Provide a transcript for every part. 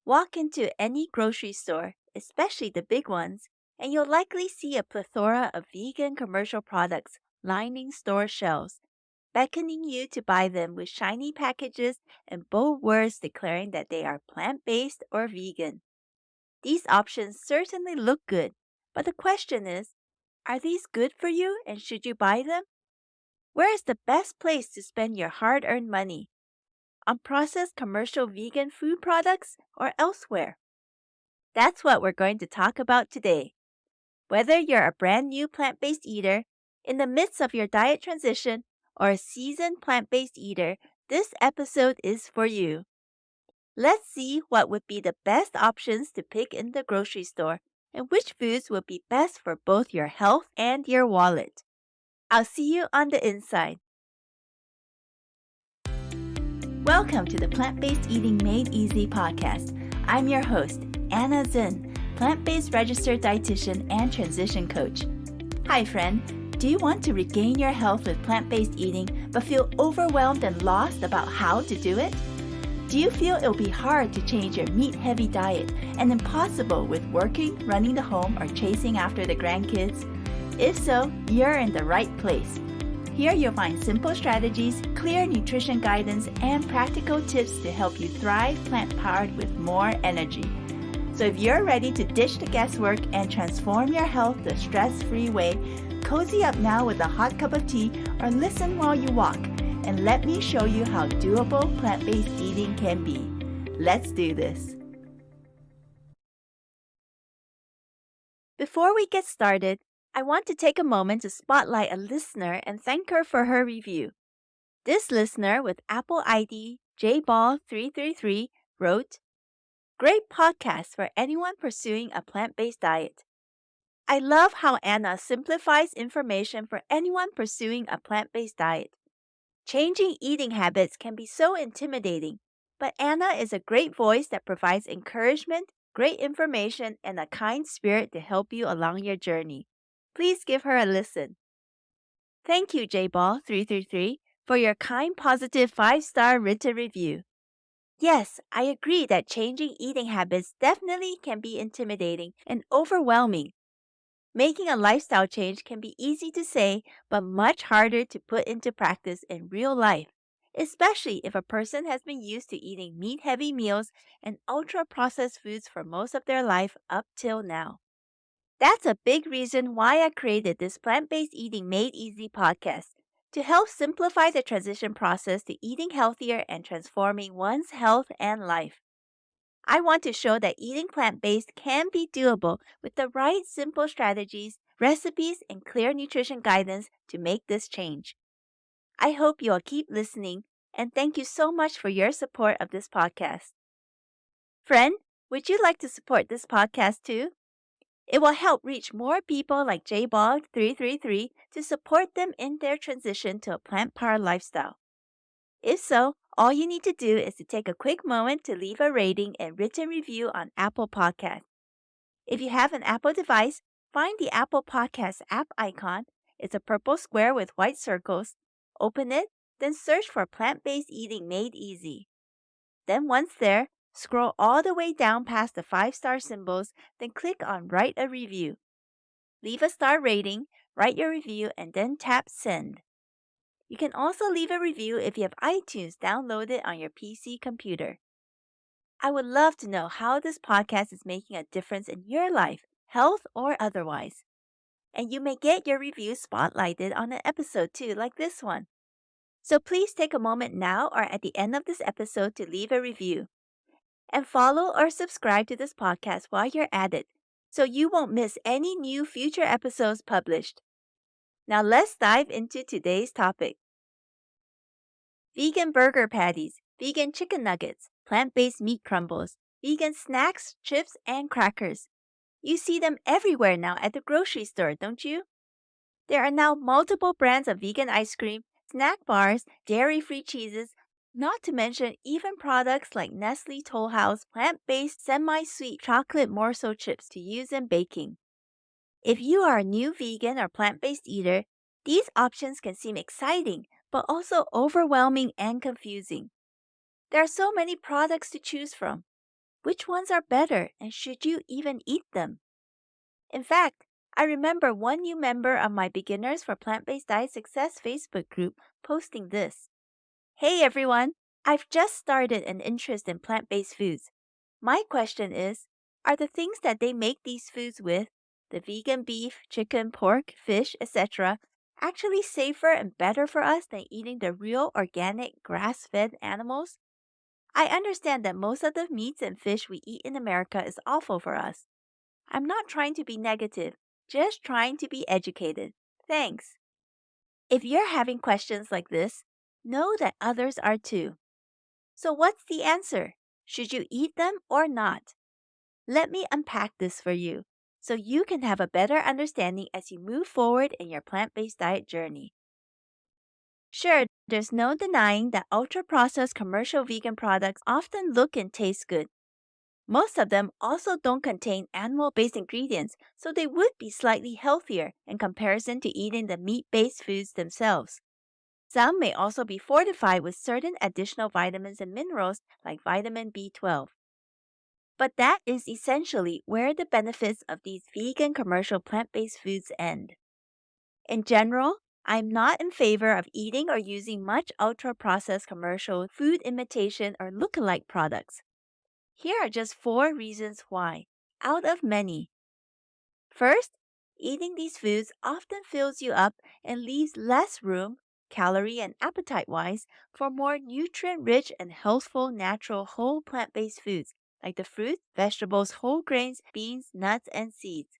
Walk into any grocery store, especially the big ones, and you'll likely see a plethora of vegan commercial products lining store shelves, beckoning you to buy them with shiny packages and bold words declaring that they are plant-based or vegan. These options certainly look good, but the question is, are these good for you and should you buy them? Where is the best place to spend your hard-earned money? On processed commercial vegan food products or elsewhere? That's what we're going to talk about today. Whether you're a brand new plant-based eater, in the midst of your diet transition, or a seasoned plant-based eater, this episode is for you. Let's see what would be the best options to pick in the grocery store and which foods would be best for both your health and your wallet. I'll see you on the inside. Welcome to the Plant-Based Eating Made Easy podcast. I'm your host, Anna Zinn, plant-based registered dietitian and transition coach. Hi friend, do you want to regain your health with plant-based eating but feel overwhelmed and lost about how to do it? Do you feel it'll be hard to change your meat-heavy diet and impossible with working, running the home, or chasing after the grandkids? If so, you're in the right place. Here you'll find simple strategies, clear nutrition guidance, and practical tips to help you thrive plant-powered with more energy. So if you're ready to ditch the guesswork and transform your health the stress-free way, cozy up now with a hot cup of tea or listen while you walk, and let me show you how doable plant-based eating can be. Let's do this. Before we get started, I want to take a moment to spotlight a listener and thank her for her review. This listener with Apple ID JBall333 wrote, "Great podcast for anyone pursuing a plant-based diet. I love how Anna simplifies information for anyone pursuing a plant-based diet. Changing eating habits can be so intimidating, but Anna is a great voice that provides encouragement, great information, and a kind spirit to help you along your journey. Please give her a listen." Thank you, JBall333, for your kind, positive 5-star written review. Yes, I agree that changing eating habits definitely can be intimidating and overwhelming. Making a lifestyle change can be easy to say, but much harder to put into practice in real life, especially if a person has been used to eating meat-heavy meals and ultra-processed foods for most of their life up till now. That's a big reason why I created this Plant-Based Eating Made Easy podcast, to help simplify the transition process to eating healthier and transforming one's health and life. I want to show that eating plant-based can be doable with the right simple strategies, recipes, and clear nutrition guidance to make this change. I hope you'll keep listening, and thank you so much for your support of this podcast. Friend, would you like to support this podcast too? It will help reach more people like JBog333 to support them in their transition to a plant-powered lifestyle. If so, all you need to do is to take a quick moment to leave a rating and written review on Apple Podcasts. If you have an Apple device, find the Apple Podcasts app icon. It's a purple square with white circles. Open it, then search for Plant-Based Eating Made Easy. Then once there, scroll all the way down past the 5-star symbols, then click on Write a Review. Leave a star rating, write your review, and then tap Send. You can also leave a review if you have iTunes downloaded on your PC computer. I would love to know how this podcast is making a difference in your life, health or otherwise. And you may get your review spotlighted on an episode too, like this one. So please take a moment now or at the end of this episode to leave a review. And follow or subscribe to this podcast while you're at it, so you won't miss any new future episodes published. Now let's dive into today's topic. Vegan burger patties, vegan chicken nuggets, plant-based meat crumbles, vegan snacks, chips, and crackers. You see them everywhere now at the grocery store, don't you? There are now multiple brands of vegan ice cream, snack bars, dairy-free cheeses, not to mention even products like Nestle Toll House plant-based semi-sweet chocolate morsel chips to use in baking. If you are a new vegan or plant-based eater, these options can seem exciting, but also overwhelming and confusing. There are so many products to choose from. Which ones are better and should you even eat them? In fact, I remember one new member of my Beginners for Plant-Based Diet Success Facebook group posting this. Hey everyone! I've just started an interest in plant-based foods. My question is, are the things that they make these foods with, the vegan beef, chicken, pork, fish, etc., actually safer and better for us than eating the real organic grass-fed animals? I understand that most of the meats and fish we eat in America is awful for us. I'm not trying to be negative, just trying to be educated. Thanks. If you're having questions like this, know that others are too. So what's the answer? Should you eat them or not? Let me unpack this for you so you can have a better understanding as you move forward in your plant-based diet journey. Sure, there's no denying that ultra-processed commercial vegan products often look and taste good. Most of them also don't contain animal-based ingredients, so they would be slightly healthier in comparison to eating the meat-based foods themselves. Some may also be fortified with certain additional vitamins and minerals like vitamin B12. But that is essentially where the benefits of these vegan commercial plant-based foods end. In general, I'm not in favor of eating or using much ultra-processed commercial food imitation or look-alike products. Here are just 4 reasons why, out of many. First, eating these foods often fills you up and leaves less room, calorie and appetite-wise, for more nutrient-rich and healthful natural whole plant-based foods like the fruits, vegetables, whole grains, beans, nuts, and seeds.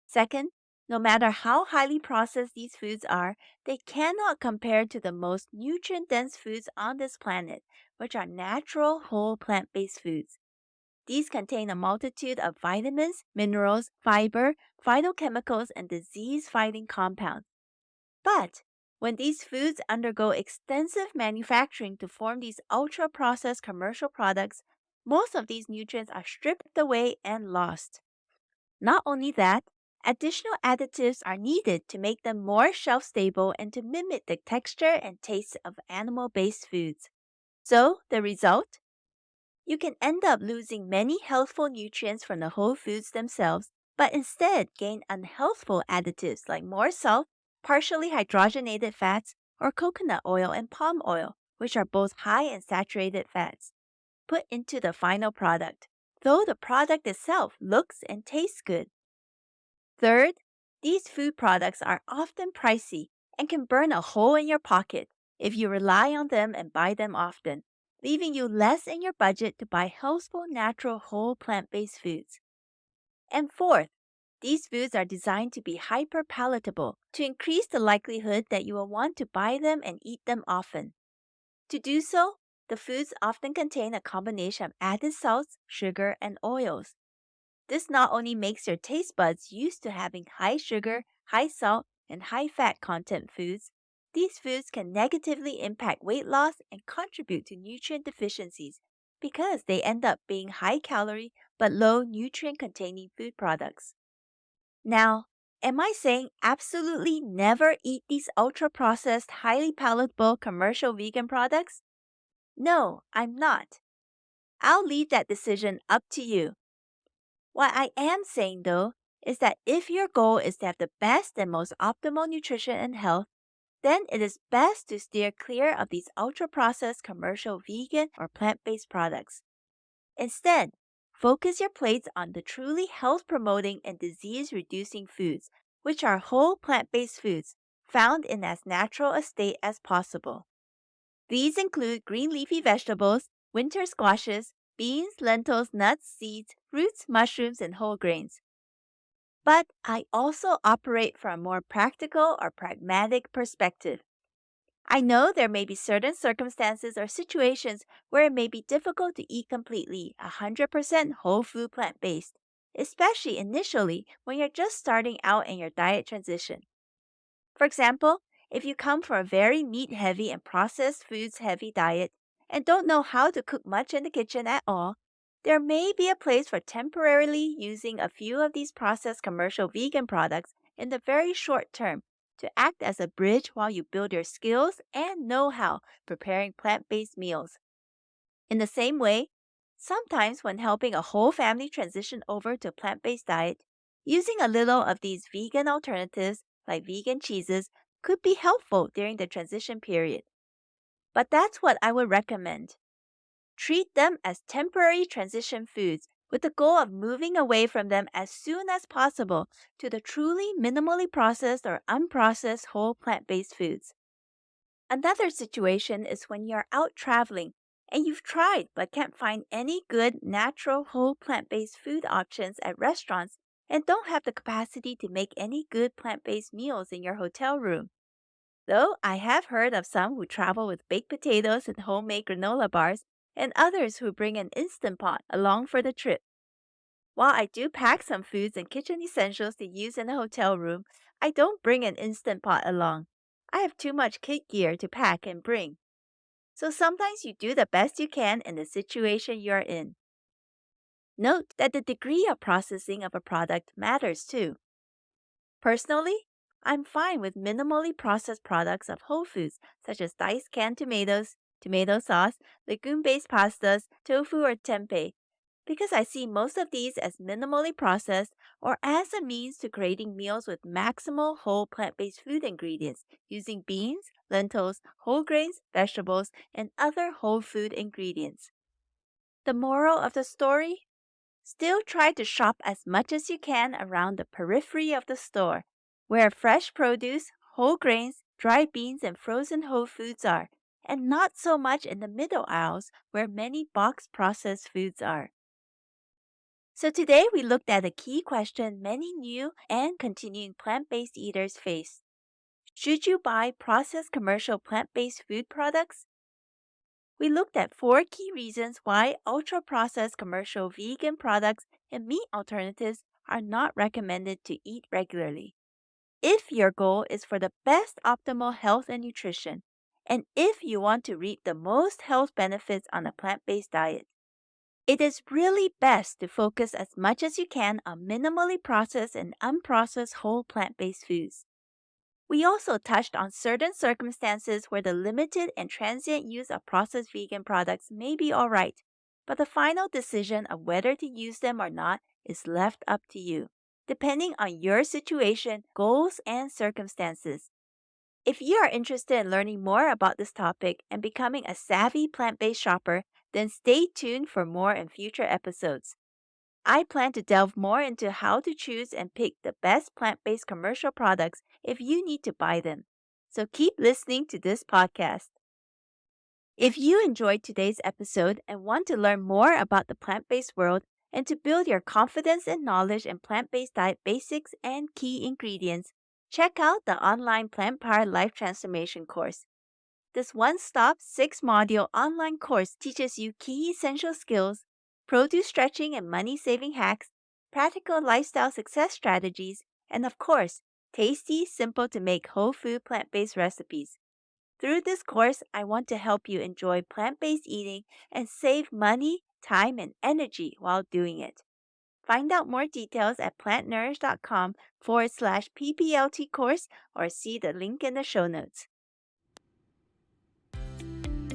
Second, no matter how highly processed these foods are, they cannot compare to the most nutrient-dense foods on this planet, which are natural whole plant-based foods. These contain a multitude of vitamins, minerals, fiber, phytochemicals, and disease-fighting compounds. But when these foods undergo extensive manufacturing to form these ultra-processed commercial products, most of these nutrients are stripped away and lost. Not only that, additional additives are needed to make them more shelf-stable and to mimic the texture and taste of animal-based foods. So, the result? You can end up losing many healthful nutrients from the whole foods themselves, but instead gain unhealthful additives like more salt, partially hydrogenated fats, or coconut oil and palm oil, which are both high in saturated fats, put into the final product, though the product itself looks and tastes good. Third, these food products are often pricey and can burn a hole in your pocket if you rely on them and buy them often, leaving you less in your budget to buy healthful, natural, whole plant-based foods. And fourth, these foods are designed to be hyper-palatable to increase the likelihood that you will want to buy them and eat them often. To do so, the foods often contain a combination of added salts, sugar, and oils. This not only makes your taste buds used to having high sugar, high salt, and high fat content foods, these foods can negatively impact weight loss and contribute to nutrient deficiencies because they end up being high calorie but low nutrient containing food products. Now, am I saying absolutely never eat these ultra processed, highly palatable commercial vegan products? No, I'm not. I'll leave that decision up to you. What I am saying though is that if your goal is to have the best and most optimal nutrition and health, then it is best to steer clear of these ultra processed commercial vegan or plant based products. Instead, focus your plates on the truly health promoting and disease reducing foods, which are whole plant based foods found in as natural a state as possible. These include green leafy vegetables, winter squashes, beans, lentils, nuts, seeds, fruits, mushrooms, and whole grains. But I also operate from a more practical or pragmatic perspective. I know there may be certain circumstances or situations where it may be difficult to eat completely 100% whole food plant-based, especially initially when you're just starting out in your diet transition. For example, if you come from a very meat-heavy and processed foods-heavy diet and don't know how to cook much in the kitchen at all, there may be a place for temporarily using a few of these processed commercial vegan products in the very short term to act as a bridge while you build your skills and know-how preparing plant-based meals. In the same way, Sometimes when helping a whole family transition over to a plant-based diet, using a little of these vegan alternatives like vegan cheeses could be helpful during the transition period. But that's what I would recommend. Treat them as temporary transition foods with the goal of moving away from them as soon as possible to the truly minimally processed or unprocessed whole plant-based foods. Another situation is when you're out traveling and you've tried but can't find any good natural whole plant-based food options at restaurants and don't have the capacity to make any good plant-based meals in your hotel room. Though I have heard of some who travel with baked potatoes and homemade granola bars, and others who bring an Instant Pot along for the trip. While I do pack some foods and kitchen essentials to use in the hotel room, I don't bring an Instant Pot along. I have too much kit gear to pack and bring. So sometimes you do the best you can in the situation you're in. Note that the degree of processing of a product matters too. Personally, I'm fine with minimally processed products of whole foods such as diced canned tomatoes, tomato sauce, legume-based pastas, tofu, or tempeh, because I see most of these as minimally processed or as a means to creating meals with maximal whole plant-based food ingredients using beans, lentils, whole grains, vegetables, and other whole food ingredients. The moral of the story? Still try to shop as much as you can around the periphery of the store, where fresh produce, whole grains, dried beans, and frozen whole foods are, and not so much in the middle aisles where many box processed foods are. So today we looked at a key question many new and continuing plant-based eaters face. Should you buy processed commercial plant-based food products? We looked at 4 key reasons why ultra-processed commercial vegan products and meat alternatives are not recommended to eat regularly. If your goal is for the best optimal health and nutrition, and if you want to reap the most health benefits on a plant-based diet, it is really best to focus as much as you can on minimally processed and unprocessed whole plant-based foods. We also touched on certain circumstances where the limited and transient use of processed vegan products may be all right, but the final decision of whether to use them or not is left up to you, depending on your situation, goals, and circumstances. If you are interested in learning more about this topic and becoming a savvy plant-based shopper, then stay tuned for more in future episodes. I plan to delve more into how to choose and pick the best plant-based commercial products if you need to buy them. So keep listening to this podcast. If you enjoyed today's episode and want to learn more about the plant-based world and to build your confidence and knowledge in plant-based diet basics and key ingredients, check out the online Plant Power Life Transformation course. This one-stop 6-module online course teaches you key essential skills, produce stretching and money-saving hacks, practical lifestyle success strategies, and of course, tasty, simple to make whole food plant-based recipes. Through this course, I want to help you enjoy plant-based eating and save money, time, and energy while doing it. Find out more details at plantnourish.com/PPLT course or see the link in the show notes.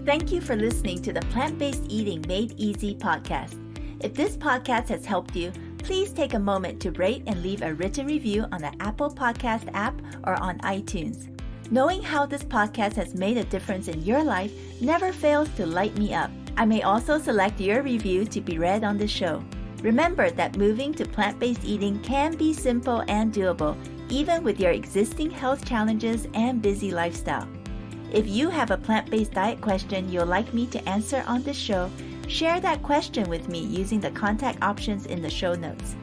Thank you for listening to the Plant-Based Eating Made Easy podcast. If this podcast has helped you, please take a moment to rate and leave a written review on the Apple Podcast app or on iTunes. Knowing how this podcast has made a difference in your life never fails to light me up. I may also select your review to be read on the show. Remember that moving to plant-based eating can be simple and doable, even with your existing health challenges and busy lifestyle. If you have a plant-based diet question you'd like me to answer on this show, share that question with me using the contact options in the show notes.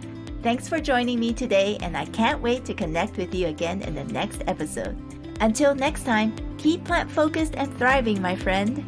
Thanks for joining me today, and I can't wait to connect with you again in the next episode. Until next time, keep plant-focused and thriving, my friend.